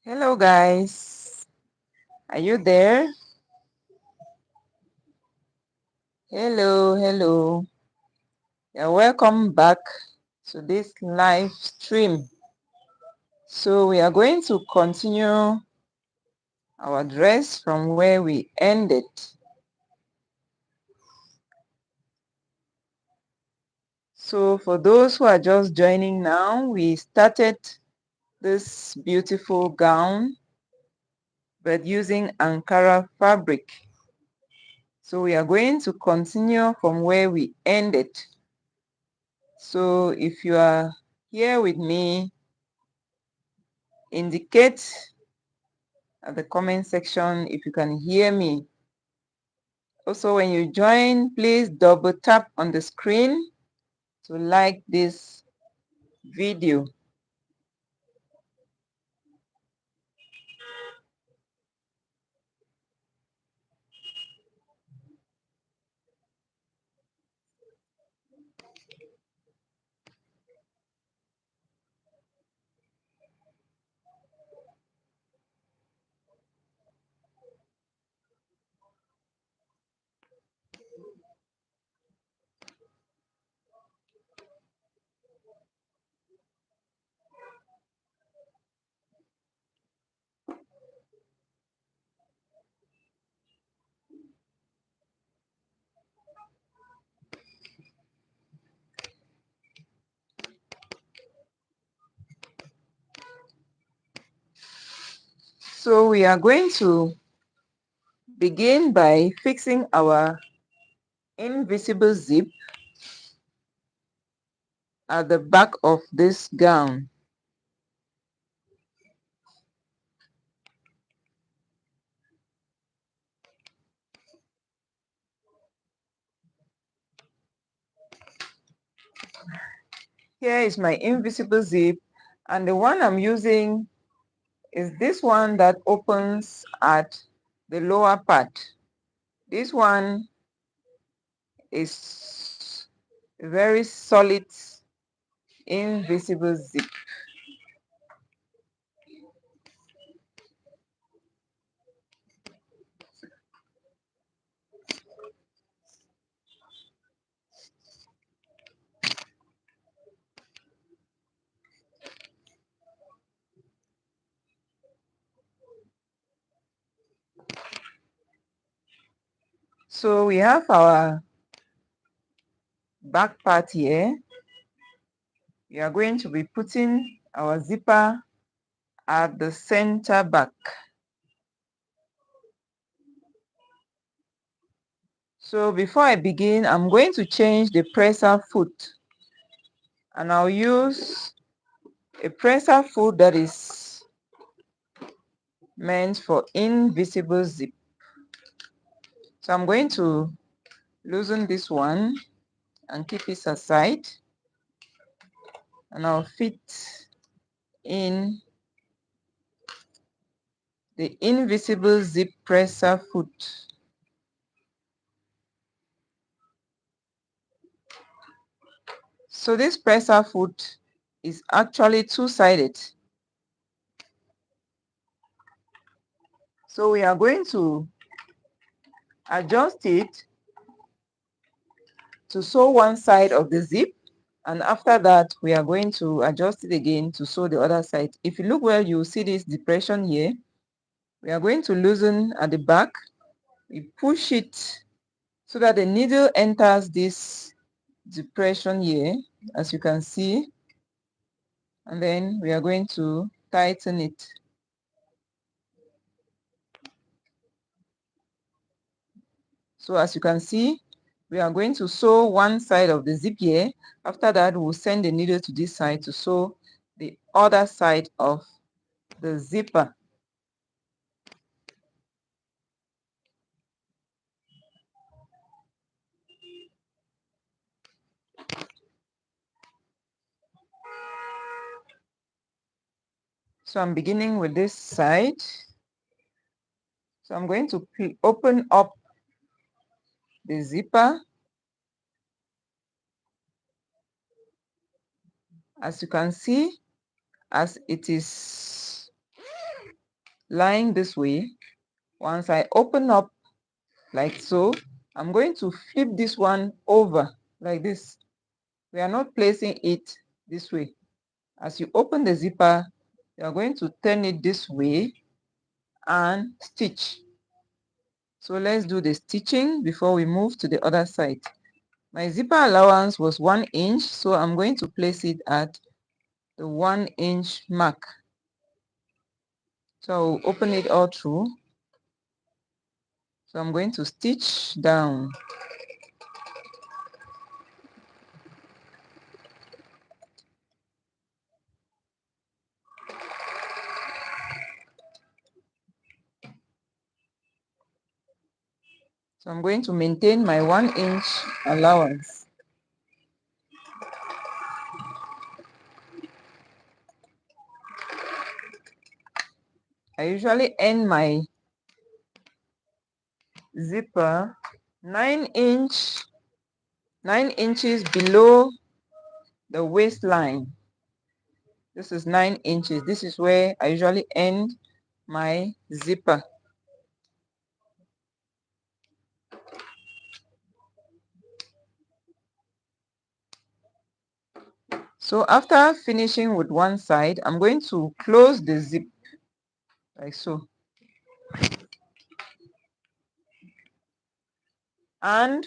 Hello guys, are you there? Hello. You're welcome back to this live stream. So we are going to continue our dress from where we ended. So for those who are just joining now, we started this beautiful gown but using Ankara fabric. So we are going to continue from where we ended. So if you are here with me, indicate at the comment section if you can hear me. Also, when you join, please double tap on the screen to like this video. So we are going to begin by fixing our invisible zip at the back of this gown. Here is my invisible zip, and the one I'm using is this one that opens at the lower part. This one is a very solid invisible zip. So we have our back part here. We are going to be putting our zipper at the center back. So before I begin, I'm going to change the presser foot, and I'll use a presser foot that is meant for invisible zip. So I'm going to loosen this one and keep it aside, and I'll fit in the invisible zip presser foot. So this presser foot is actually two-sided. So we are going to adjust it to sew one side of the zip, and after that we are going to adjust it again to sew the other side. If you look well, you will see this depression here. We are going to loosen at the back. We push it so that the needle enters this depression here, as you can see, and then we are going to tighten it. So as you can see, we are going to sew one side of the zip here. After that, we'll send the needle to this side to sew the other side of the zipper. So I'm beginning with this side. So I'm going to open up the zipper. As you can see, as it is lying this way. Once I open up like so, I'm going to flip this one over like this. We are not placing it this way. As you open the zipper, you are going to turn it this way and stitch. So let's do the stitching before we move to the other side. My zipper allowance was 1 inch, so I'm going to place it at the 1 inch mark. So I'll open it all through. So I'm going to stitch down. So I'm going to maintain my 1 inch allowance. I usually end my zipper 9 inches below the waistline. This is 9 inches. This is where I usually end my zipper. So after finishing with one side, I'm going to close the zip like so. And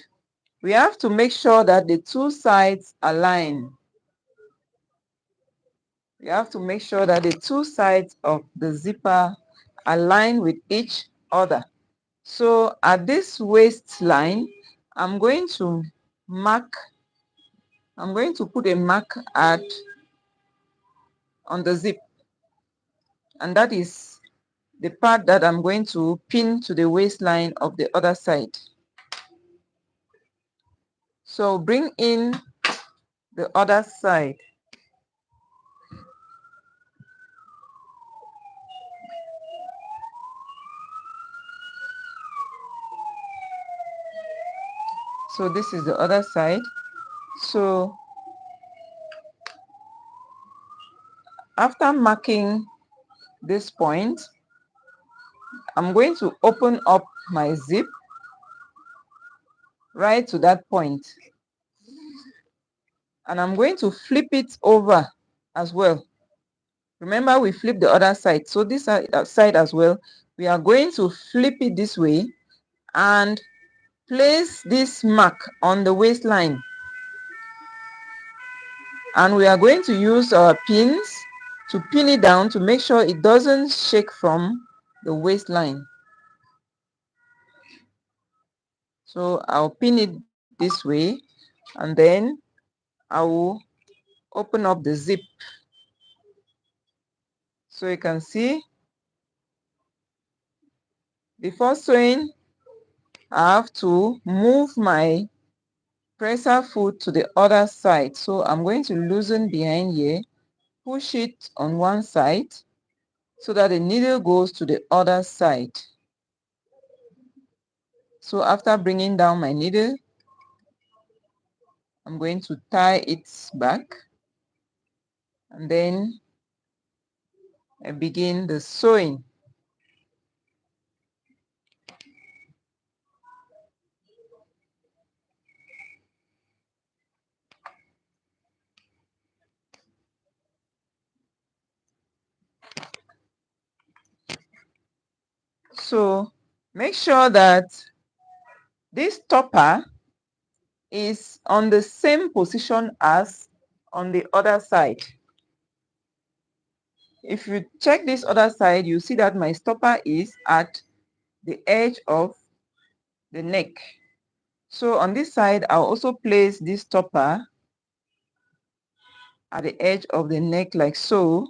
we have to make sure that the two sides align. We have to make sure that the two sides of the zipper align with each other. So at this waistline, I'm going to put a mark on the zip, and that is the part that I'm going to pin to the waistline of the other side. So bring in the other side. So this is the other side. So after marking this point, I'm going to open up my zip right to that point, and I'm going to flip it over as well. Remember, we flip the other side, so this side as well, we are going to flip it this way and place this mark on the waistline, and we are going to use our pins to pin it down to make sure it doesn't shake from the waistline. So I'll pin it this way, and then I will open up the zip. So you can see, before sewing, I have to move my presser foot to the other side. So I'm going to loosen behind here, push it on one side so that the needle goes to the other side. So after bringing down my needle, I'm going to tie it back, and then I begin the sewing. So make sure that this topper is on the same position as on the other side. If you check this other side, you see that my stopper is at the edge of the neck. So on this side, I'll also place this stopper at the edge of the neck like so,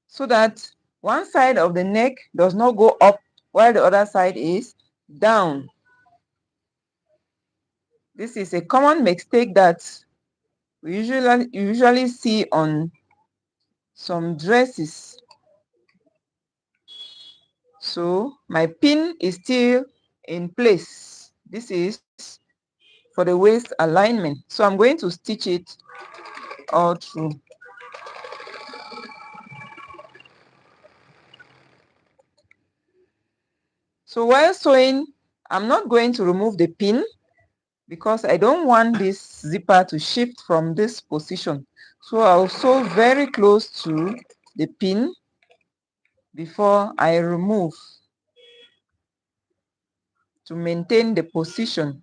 so that one side of the neck does not go up while the other side is down. This is a common mistake that we usually see on some dresses. So my pin is still in place. This is for the waist alignment. So I'm going to stitch it all through. So while sewing, I'm not going to remove the pin because I don't want this zipper to shift from this position. So I'll sew very close to the pin before I remove to maintain the position.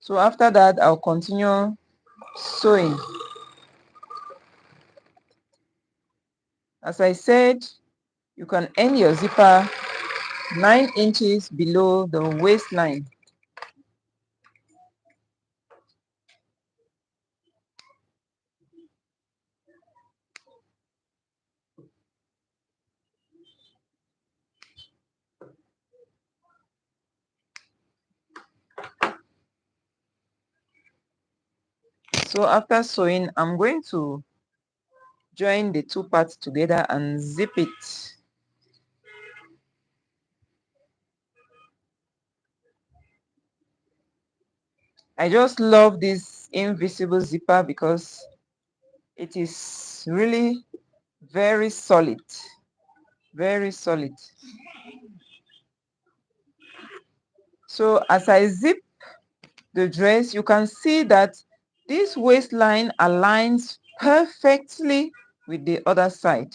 So after that, I'll continue sewing. As I said, you can end your zipper 9 inches below the waistline. So after sewing, I'm going to join the two parts together and zip it. I just love this invisible zipper because it is really very solid, very solid. So as I zip the dress, you can see that this waistline aligns perfectly with the other side.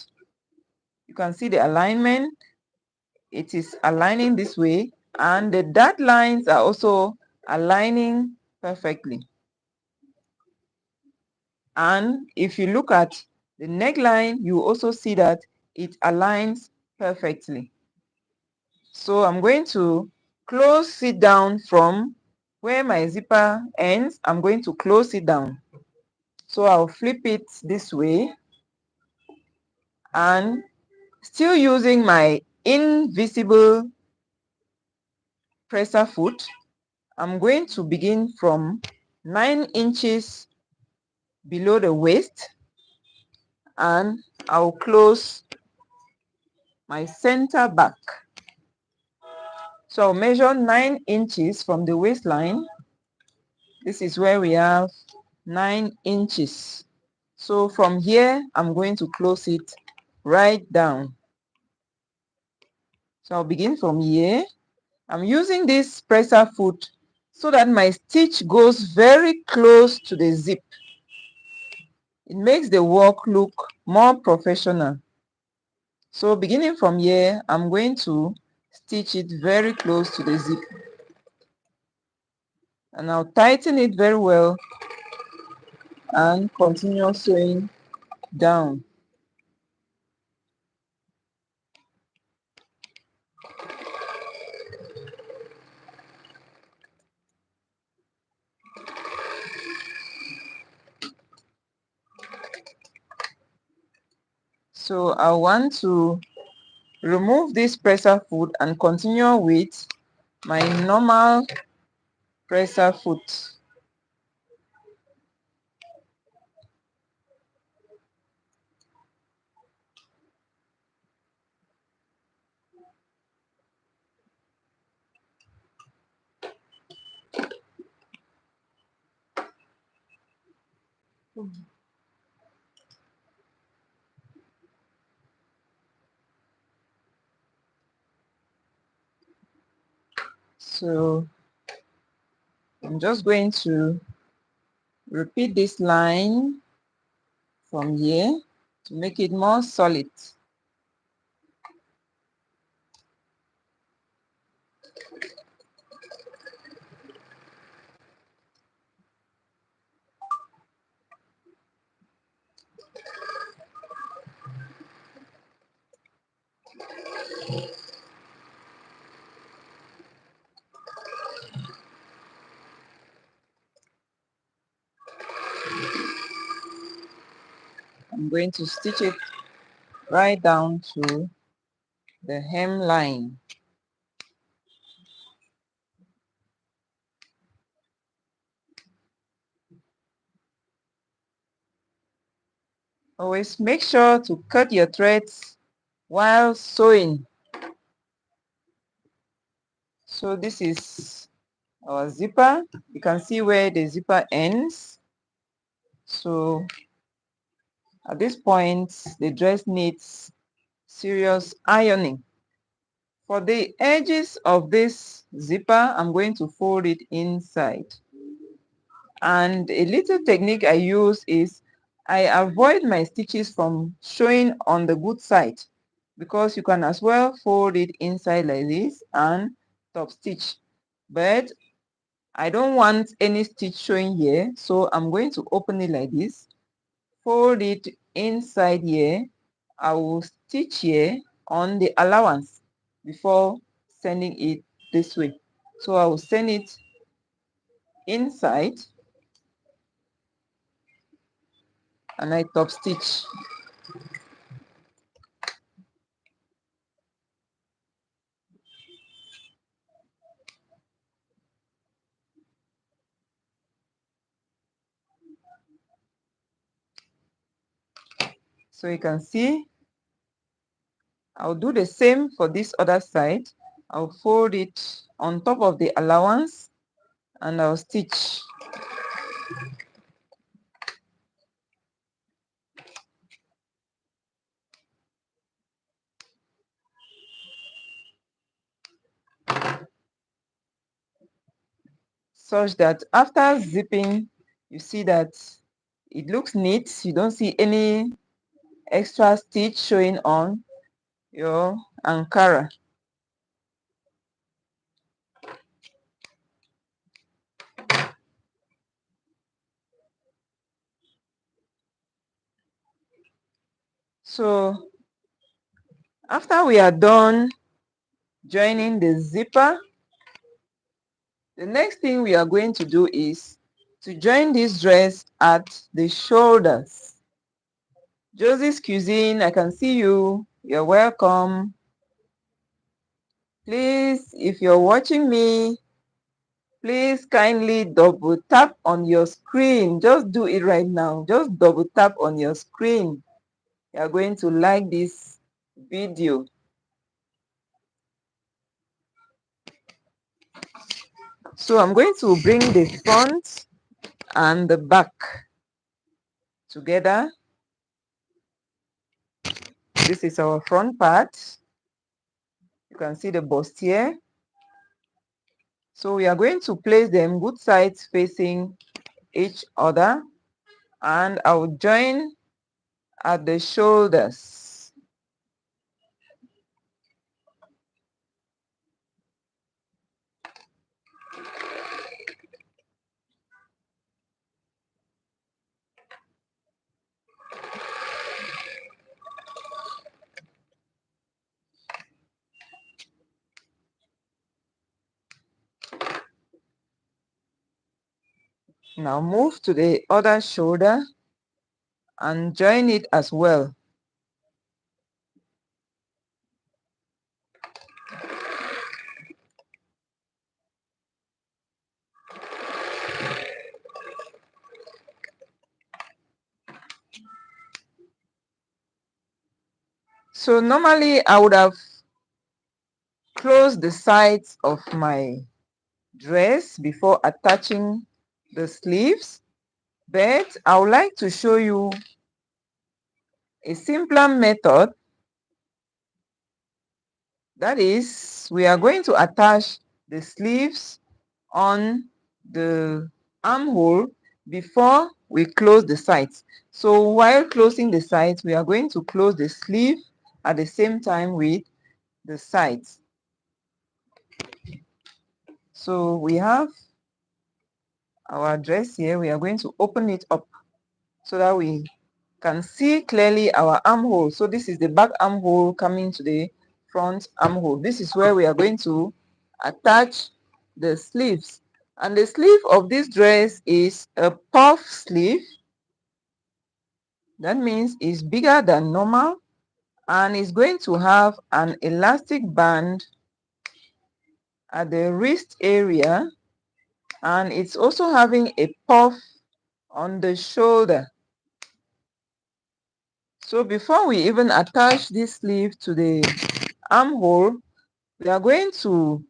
You can see the alignment. It is aligning this way, and the dot lines are also aligning perfectly. And if you look at the neckline, you also see that it aligns perfectly. So I'm going to close it down from where my zipper ends. I'm going to close it down. So I'll flip it this way and still using my invisible presser foot, I'm going to begin from 9 inches below the waist, and I'll close my center back. So I'll measure 9 inches from the waistline. This is where we have 9 inches. So from here, I'm going to close it right down. So I'll begin from here. I'm using this presser foot so that my stitch goes very close to the zip. It makes the work look more professional. So beginning from here, I'm going to stitch it very close to the zip. And I'll tighten it very well and continue sewing down. So I want to remove this presser foot and continue with my normal presser foot. So I'm just going to repeat this line from here to make it more solid. I'm going to stitch it right down to the hem line. Always make sure to cut your threads while sewing. So this is our zipper. You can see where the zipper ends. So at this point, the dress needs serious ironing. For the edges of this zipper, I'm going to fold it inside. And a little technique I use is I avoid my stitches from showing on the good side, because you can as well fold it inside like this and top stitch. But I don't want any stitch showing here, so I'm going to open it like this, fold it inside here. I will stitch here on the allowance before sending it this way. So I will send it inside and I top stitch. So you can see I'll do the same for this other side. I'll fold it on top of the allowance and I'll stitch. Such that after zipping, you see that it looks neat. You don't see any extra stitch showing on your Ankara. So after we are done joining the zipper, the next thing we are going to do is to join this dress at the shoulders. Josie's Cuisine, I can see you. You're welcome. Please, if you're watching me, please kindly double tap on your screen. Just do it right now. Just double tap on your screen. You're going to like this video. So I'm going to bring the front and the back together. This is our front part. You can see the bustier. So we are going to place them good sides facing each other, and I'll join at the shoulders. Now move to the other shoulder and join it as well. So normally I would have closed the sides of my dress before attaching the sleeves, but I would like to show you a simpler method. That is, we are going to attach the sleeves on the armhole before we close the sides. So while closing the sides, we are going to close the sleeve at the same time with the sides. So we have our dress here. We are going to open it up so that we can see clearly our armhole. So this is the back armhole coming to the front armhole. This is where we are going to attach the sleeves. And the sleeve of this dress is a puff sleeve. That means it's bigger than normal, and it's going to have an elastic band at the wrist area, and it's also having a puff on the shoulder. So before we even attach this sleeve to the armhole, we are going to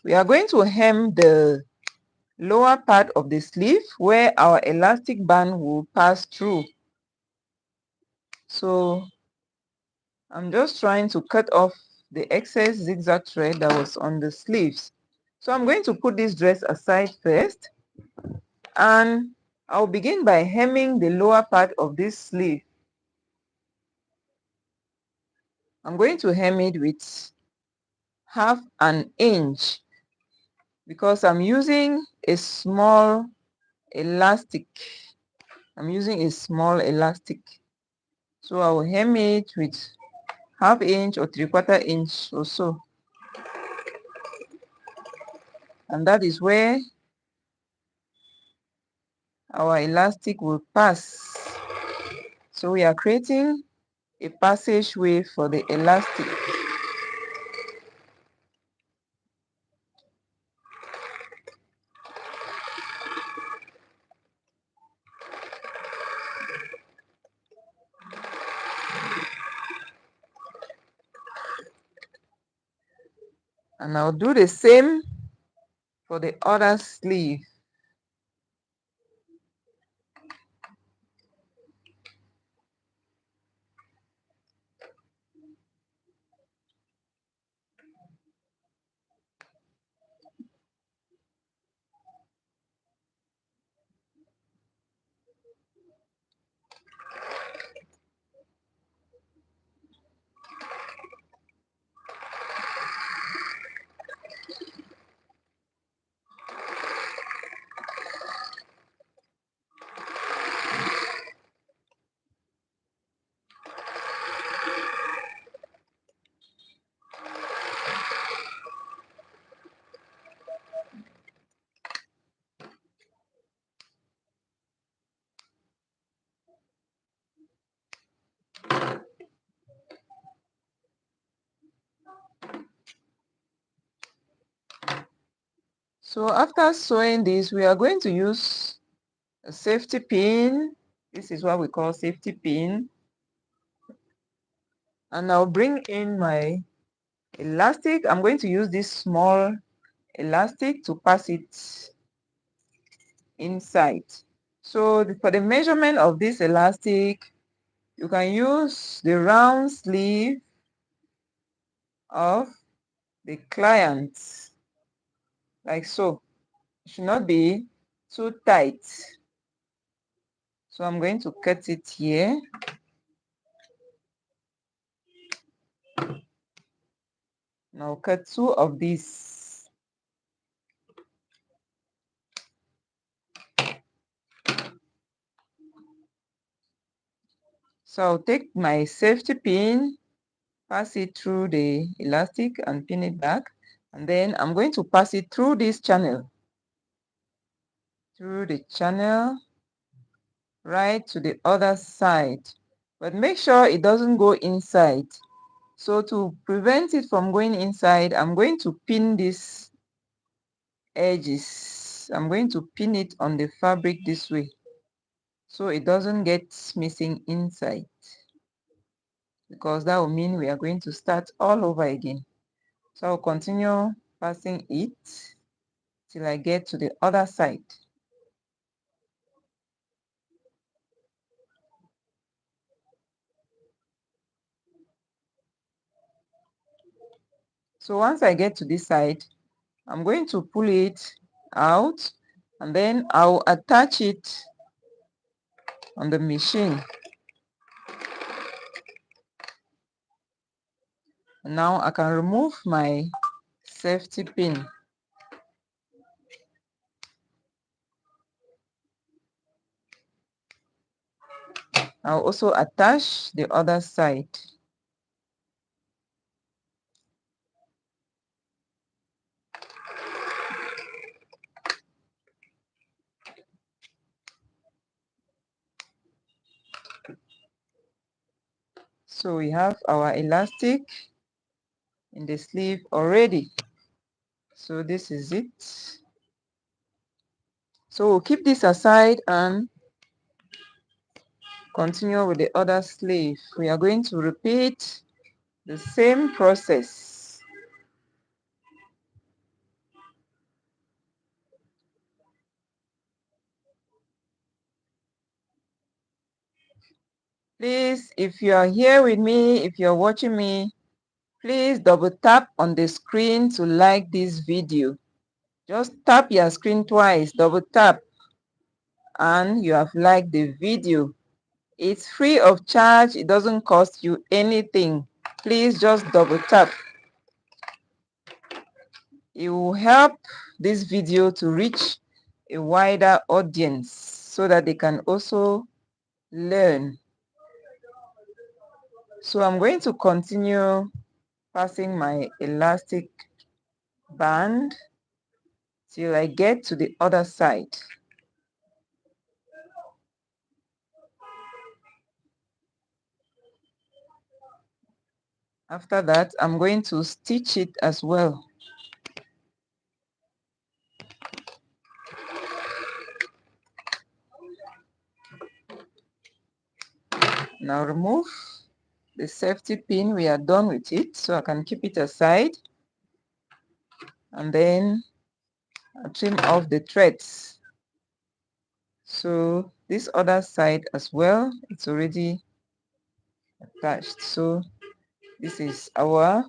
hem the lower part of the sleeve where our elastic band will pass through. So I'm just trying to cut off the excess zigzag thread that was on the sleeves. So I'm going to put this dress aside first, and I'll begin by hemming the lower part of this sleeve. I'm going to hem it with half an inch because I'm using a small elastic. I'm using a small elastic. So I will hem it with half inch or 3/4 inch or so. And that is where our elastic will pass. So we are creating a passageway for the elastic. And I'll do the same for the other sleeve. So after sewing this, we are going to use a safety pin. This is what we call safety pin. And I'll bring in my elastic. I'm going to use this small elastic to pass it inside. So for the measurement of this elastic, you can use the round sleeve of the client, like so. It should not be too tight. So I'm going to cut it here. Now cut 2 of these. So I'll take my safety pin, pass it through the elastic and pin it back. And then I'm going to pass it through this channel. Through the channel, right to the other side. But make sure it doesn't go inside. So to prevent it from going inside, I'm going to pin these edges. I'm going to pin it on the fabric this way, so it doesn't get missing inside, because that will mean we are going to start all over again. So I'll continue passing it till I get to the other side. So once I get to this side, I'm going to pull it out, and then I'll attach it on the machine. Now I can remove my safety pin. I'll also attach the other side. So we have our elastic in the sleeve already. So this is it. So we'll keep this aside and continue with the other sleeve. We are going to repeat the same process. Please, if you are here with me, if you're watching me, Please double tap on the screen to like this video. Just tap your screen twice, double tap, and you have liked the video. It's free of charge. It doesn't cost you anything. Please just double tap. It will help this video to reach a wider audience so that they can also learn. So I'm going to continue passing my elastic band till I get to the other side. After that, I'm going to stitch it as well. Now remove the safety pin. We are done with it, so I can keep it aside. And then I trim off the threads. So this other side as well, it's already attached. So this is our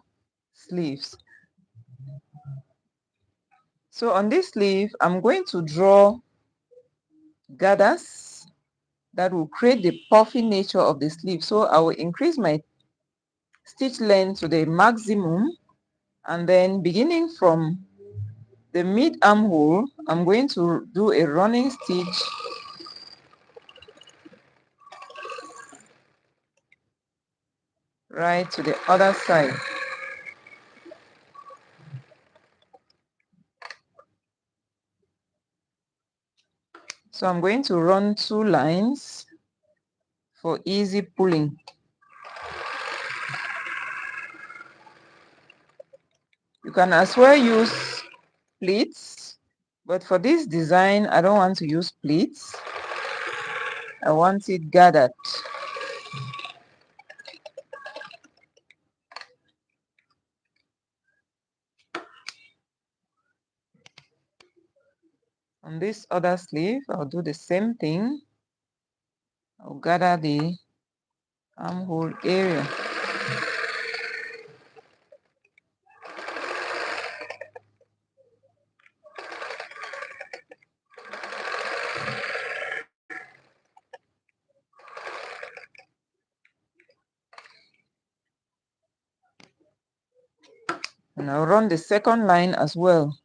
sleeves. So on this sleeve, I'm going to draw gathers that will create the puffy nature of the sleeve. So I will increase my stitch length to the maximum, and then beginning from the mid armhole, I'm going to do a running stitch right to the other side. So I'm going to run 2 lines for easy pulling. You can as well use pleats, but for this design I don't want to use pleats. I want it gathered. On this other sleeve, I'll do the same thing. I'll gather the armhole area. And I'll run the second line as well.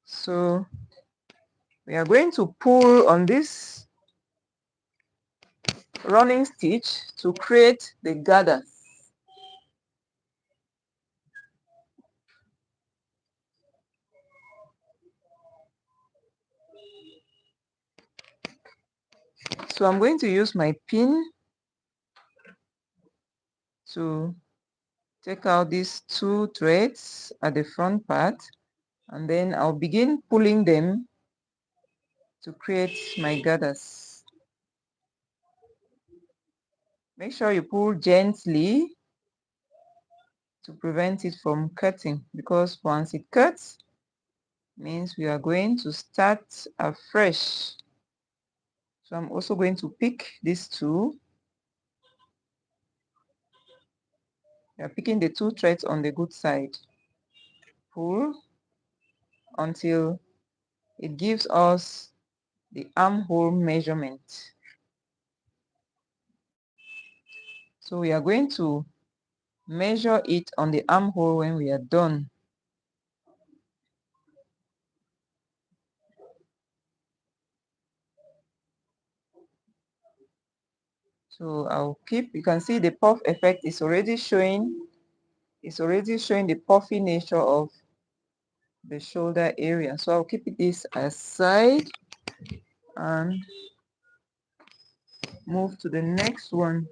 So we are going to pull on this running stitch to create the gather. So I'm going to use my pin to take out these 2 threads at the front part, and then I'll begin pulling them to create my gathers. Make sure you pull gently to prevent it from cutting, because once it cuts, means we are going to start afresh. So I'm also going to pick these 2. We are picking the 2 threads on the good side. Pull until it gives us the armhole measurement. So we are going to measure it on the armhole when we are done. So I'll keep, you can see the puff effect is already showing. It's already showing the puffy nature of the shoulder area. So I'll keep this aside and move to the next one.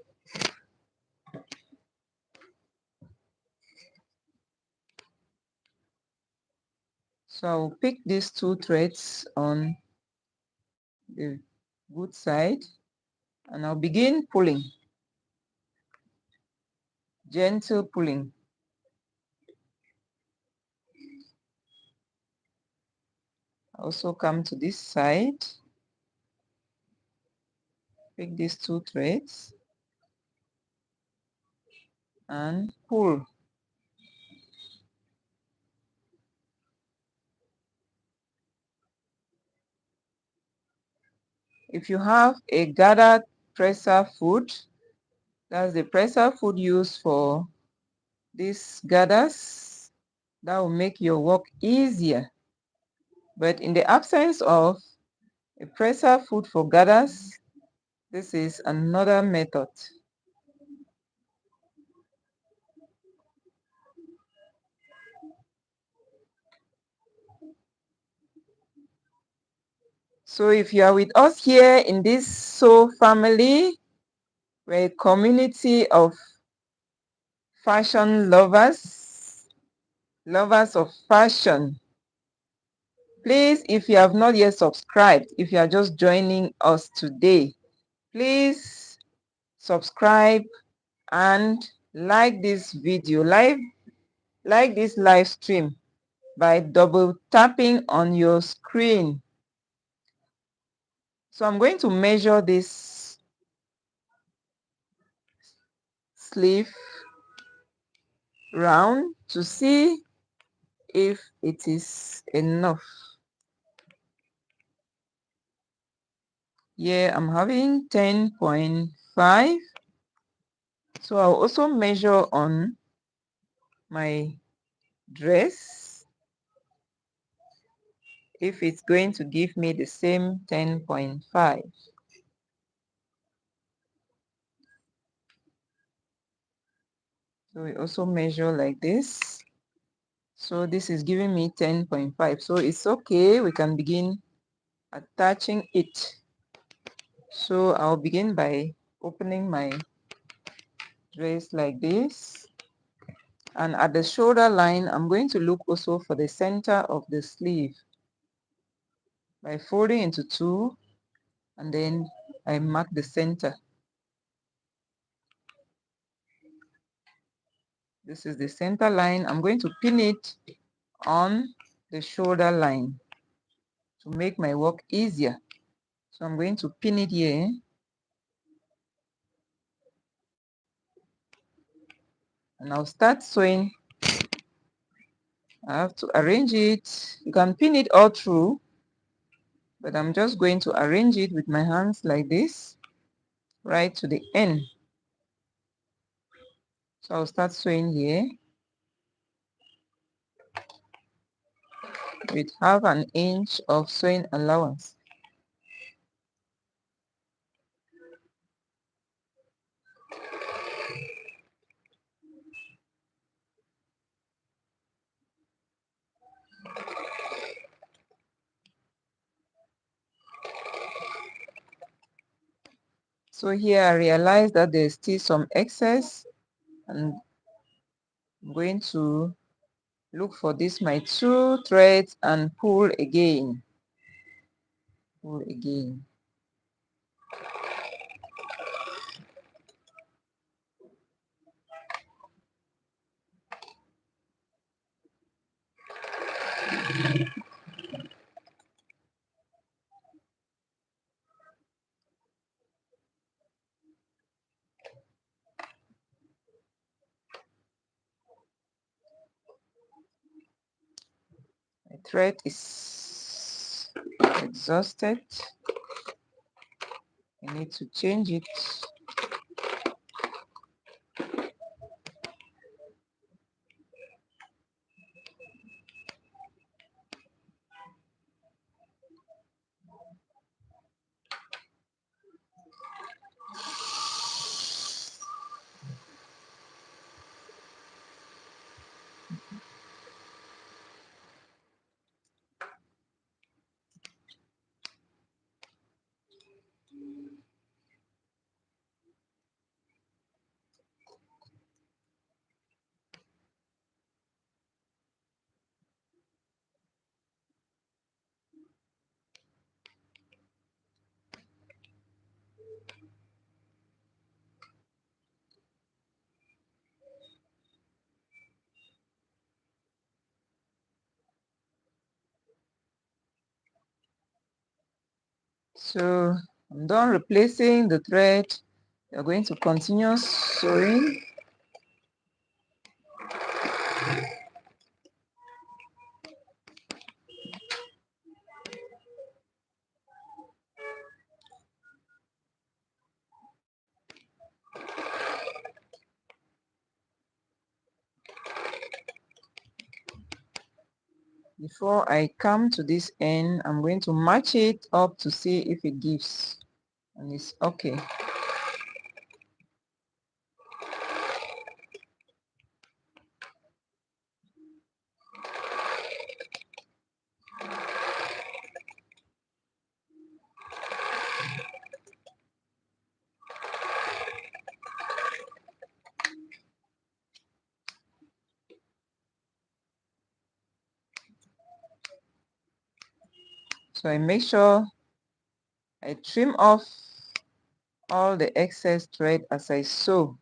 So I'll pick these 2 threads on the good side and I'll begin pulling. gentle pulling. Also come to this side, pick these 2 threads and pull. If you have a gathered presser foot, that's the presser foot used for these gathers, that will make your work easier. But in the absence of a presser foot for gathers, this is another method. So if you are with us here in this sew family, we're a community of fashion lovers, lovers of fashion. Please, if you have not yet subscribed, if you are just joining us today, please subscribe and like this video, like this live stream by double tapping on your screen. So I'm going to measure this sleeve round to see if it is enough. Here I'm having 10.5. So I'll also measure on my dress if it's going to give me the same 10.5. So we also measure like this. So this is giving me 10.5. So it's okay. We can begin attaching it. So I'll begin by opening my dress like this. And at the shoulder line, I'm going to look also for the center of the sleeve by folding into 2, and then I mark the center. This is the center line. I'm going to pin it on the shoulder line to make my work easier. So I'm going to pin it here. And I'll start sewing. I have to arrange it. You can pin it all through, but I'm just going to arrange it with my hands like this, right to the end. So I'll start sewing here with half an inch of sewing allowance. So here I realize that there's still some excess, and I'm going to look for this, my 2 threads, and pull again. Pull again. My thread is exhausted. I need to change it. So I'm done replacing the thread. You're going to continue sewing. Before I come to this end, I'm going to match it up to see if it gives, and it's okay. So I make sure I trim off all the excess thread as I sew.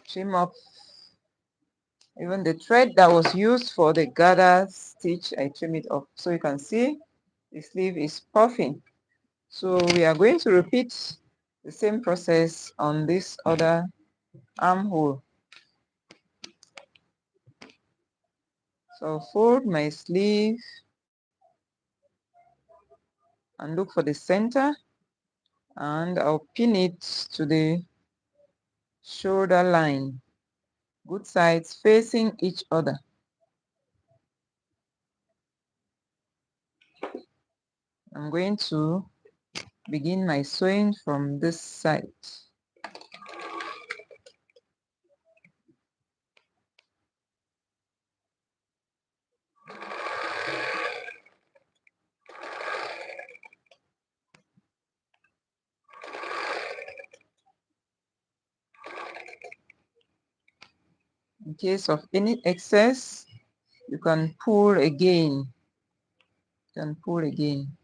Trim off even the thread that was used for the gather stitch. I trim it off so you can see the sleeve is puffing. So we are going to repeat the same process on this other armhole. So fold my sleeve and look for the center, and I'll pin it to the shoulder line, good sides facing each other. I'm going to begin my sewing from this side. In case of any excess, you can pull again. You can pull again.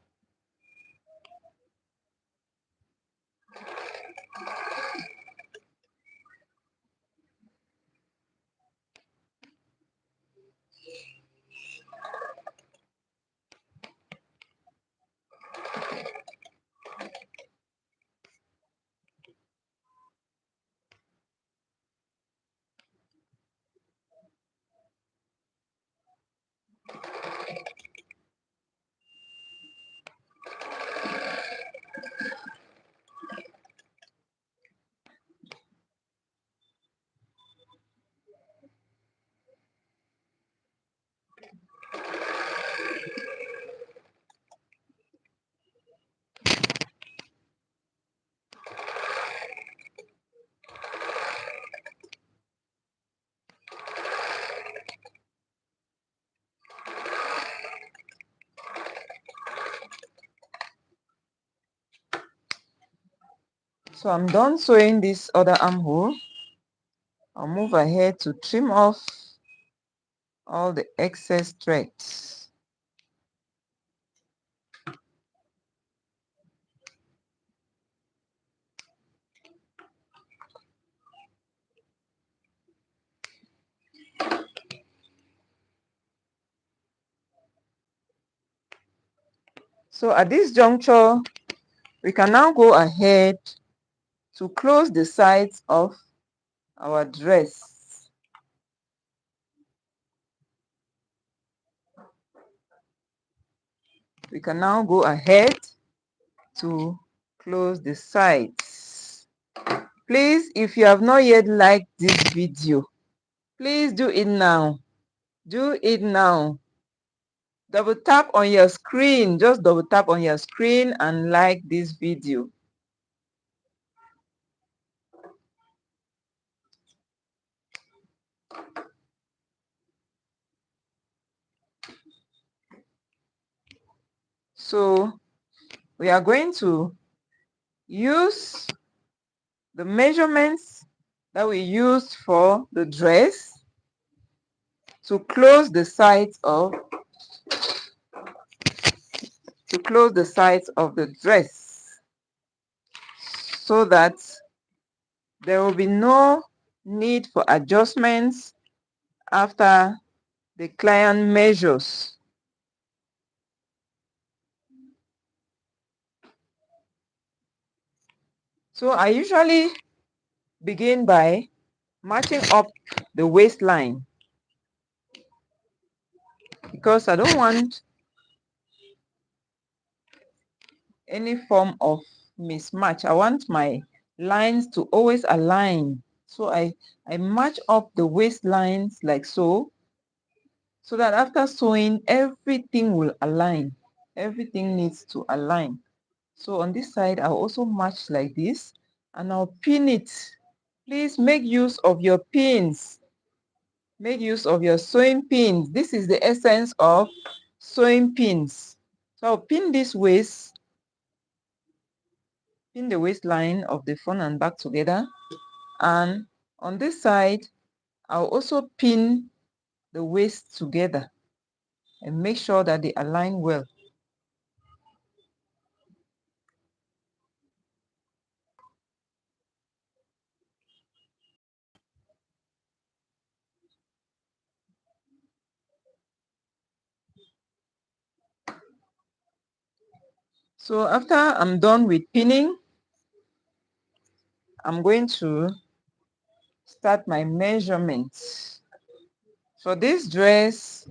So I'm done sewing this other armhole. I'll move ahead to trim off all the excess threads. So at this juncture, we can now go ahead to close the sides of our dress. We can now go ahead to close the sides. Please, if you have not yet liked this video, please do it now. Do it now. Double tap on your screen. Just double tap on your screen and like this video. So we are going to use the measurements that we used for the dress to close the sides of to close the sides of the dress so that there will be no need for adjustments after the client measures. So I usually begin by matching up the waistline because I don't want any form of mismatch. I want my lines to always align. So I match up the waistlines like so that after sewing, everything will align. Everything needs to align. So on this side, I'll also match like this and I'll pin it. Please make use of your pins. Make use of your sewing pins. This is the essence of sewing pins. So I'll pin this waist, pin the waistline of the front and back together. And on this side, I'll also pin the waist together and make sure that they align well. So after I'm done with pinning, I'm going to start my measurements. For this dress,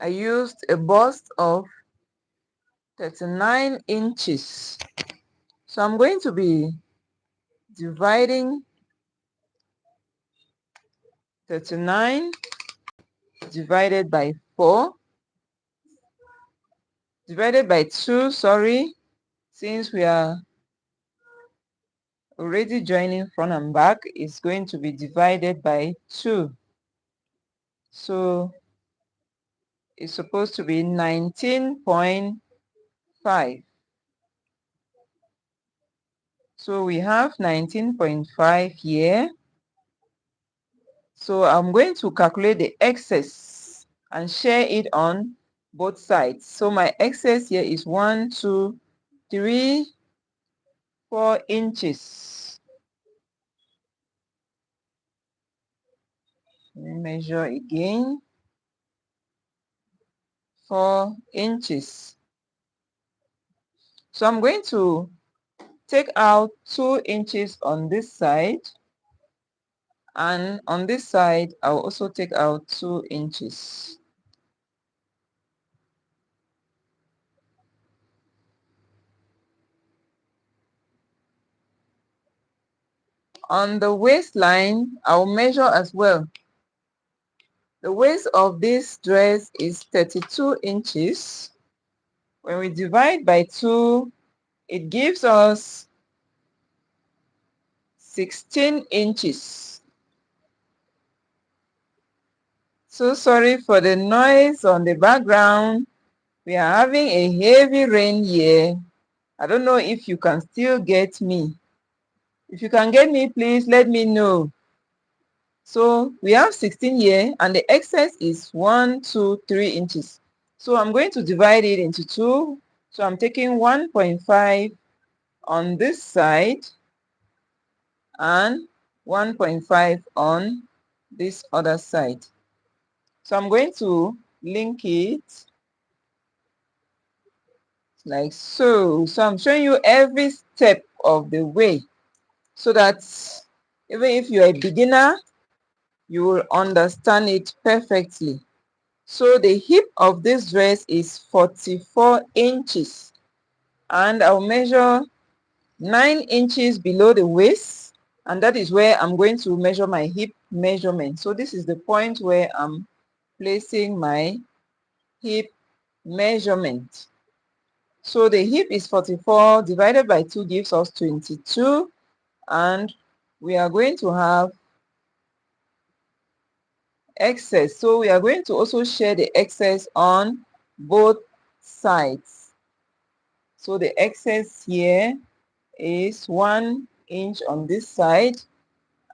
I used a bust of 39 inches. So I'm going to be dividing 39 divided by 4, divided by 2, sorry, since we are already joining front and back, is going to be divided by 2. So it's supposed to be 19.5. So we have 19.5 here. So I'm going to calculate the excess and share it on both sides. So my excess here is 1, 2, 3, 4 inches. Let me measure again. 4 inches. So I'm going to take out 2 inches on this side, and on this side I'll also take out 2 inches. On the waistline, I'll measure as well. The waist of this dress is 32 inches. When we divide by 2, it gives us 16 inches. So sorry for the noise on the background. We are having a heavy rain here. I don't know if you can still get me. If you can get me, please let me know. So we have 16 here and the excess is 1, 2, 3 inches. So I'm going to divide it into 2. So I'm taking 1.5 on this side and 1.5 on this other side. So I'm going to link it like so. So I'm showing you every step of the way so that even if you're a beginner, you will understand it perfectly. So the hip of this dress is 44 inches and I'll measure 9 inches below the waist, and that is where I'm going to measure my hip measurement. So this is the point where I'm placing my hip measurement. So the hip is 44 divided by 2 gives us 22, and we are going to have excess. So we are going to also share the excess on both sides. So the excess here is 1 inch on this side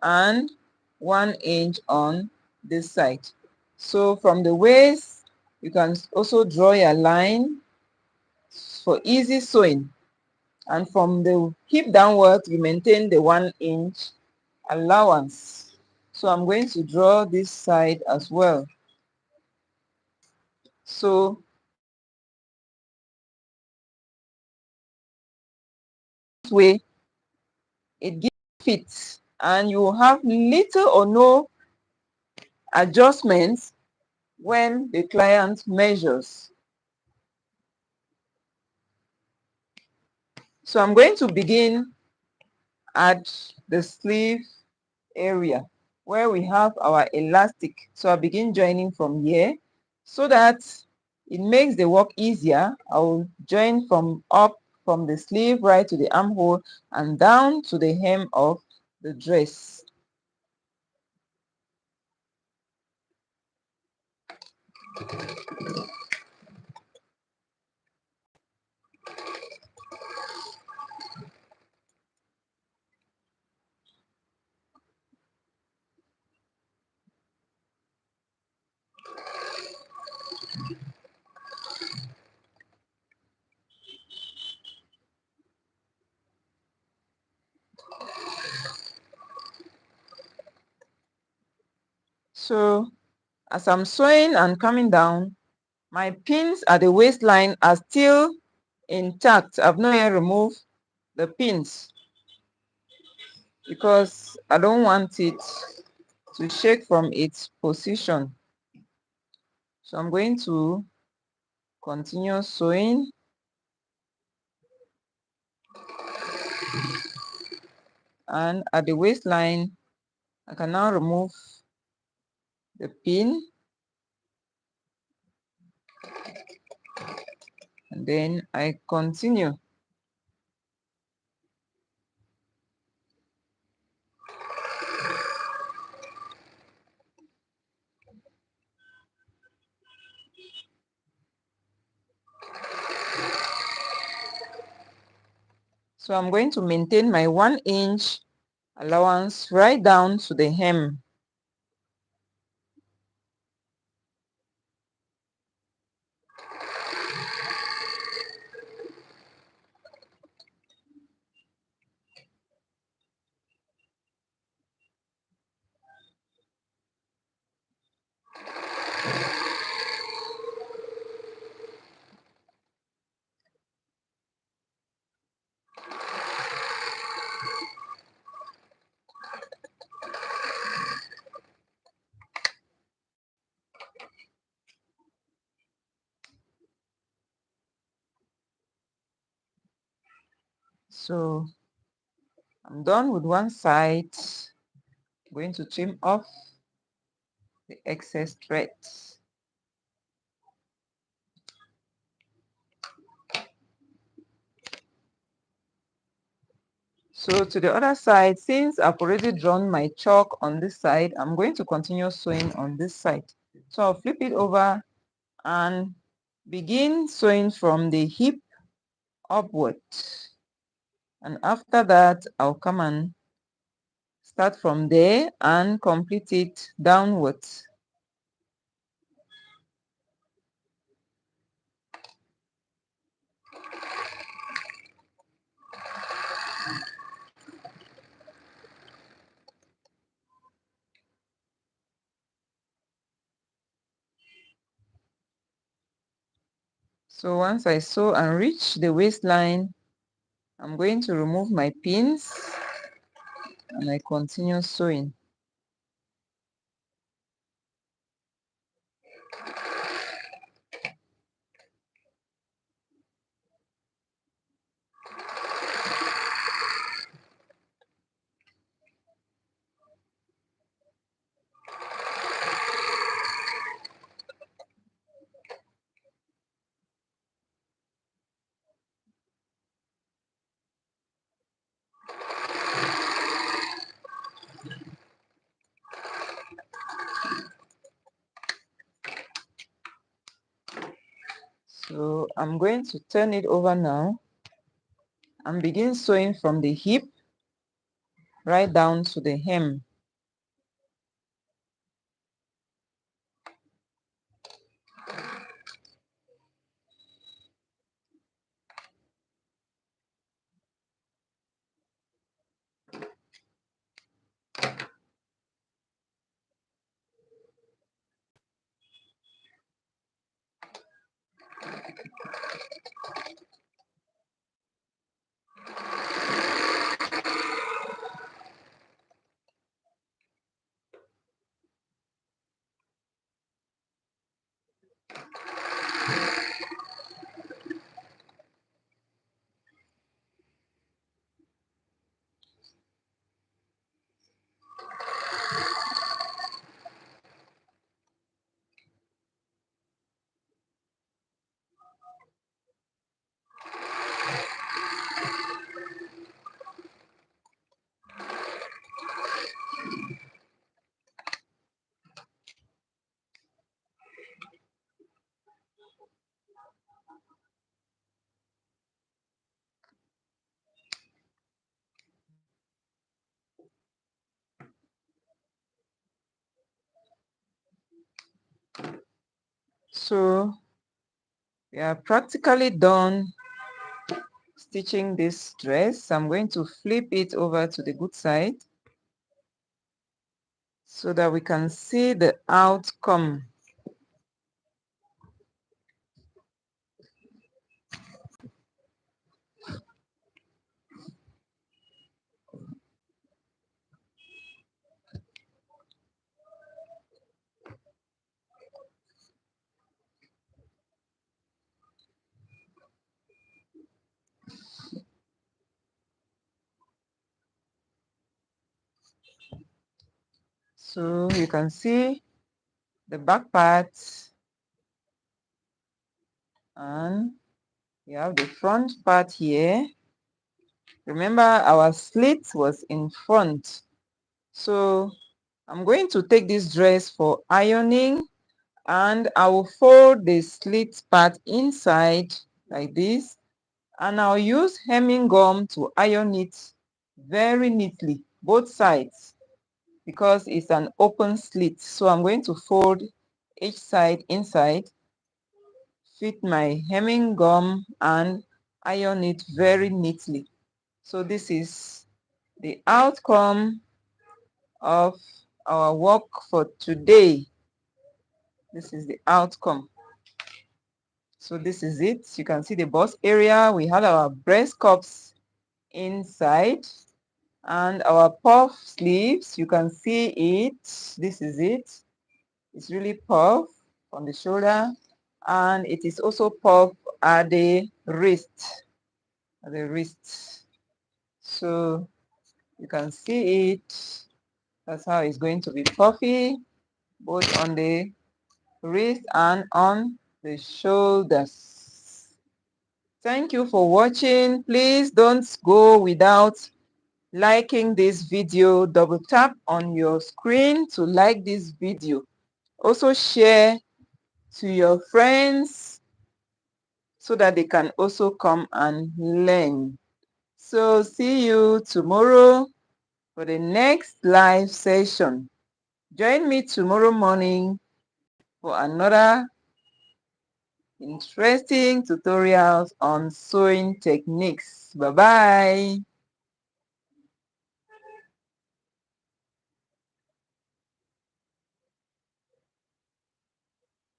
and 1 inch on this side. So from the waist, You can also draw a line for easy sewing. And from the hip downwards, we maintain the 1 inch allowance. So I'm going to draw this side as well. So this way, it gives fit, and you will have little or no adjustments when the client measures. So I'm going to begin at the sleeve area where we have our elastic. So I begin joining from here so that it makes the work easier. I will join from up from the sleeve right to the armhole and down to the hem of the dress. So as I'm sewing and coming down, my pins at the waistline are still intact. I've not yet removed the pins because I don't want it to shake from its position. So I'm going to continue sewing, and at the waistline I can now remove the pin, and then I continue. So I'm going to maintain my 1 inch allowance right down to the hem. So I'm done with one side. I'm going to trim off the excess thread. So to the other side, since I've already drawn my chalk on this side, I'm going to continue sewing on this side. So I'll flip it over and begin sewing from the hip upward. And after that, I'll come and start from there and complete it downwards. So once I sew and reach the waistline, I'm going to remove my pins and I continue sewing. So I'm going to turn it over now and begin sewing from the hip right down to the hem. So we are practically done stitching this dress. I'm going to flip it over to the good side so that we can see the outcome. So you can see the back part, and you have the front part here. Remember, our slit was in front. So I'm going to take this dress for ironing, and I will fold the slit part inside like this, and I'll use hemming gum to iron it very neatly, both sides, because it's an open slit. So I'm going to fold each side inside, fit my hemming gum, and iron it very neatly. So this is the outcome of our work for today. This is the outcome. So this is it. You can see the bust area. We had our breast cups inside, and our puff sleeves. You can see it. This is it. It's really puff on the shoulder, and it is also puff at the wrist. At the wrist. So you can see it. That's how it's going to be puffy, both on the wrist and on the shoulders. Thank you for watching. Please don't go without liking this video. Double tap on your screen to like this video. Also share to your friends so that they can also come and learn. So see you tomorrow for the next live session. Join me tomorrow morning for another interesting tutorials on sewing techniques. Bye bye.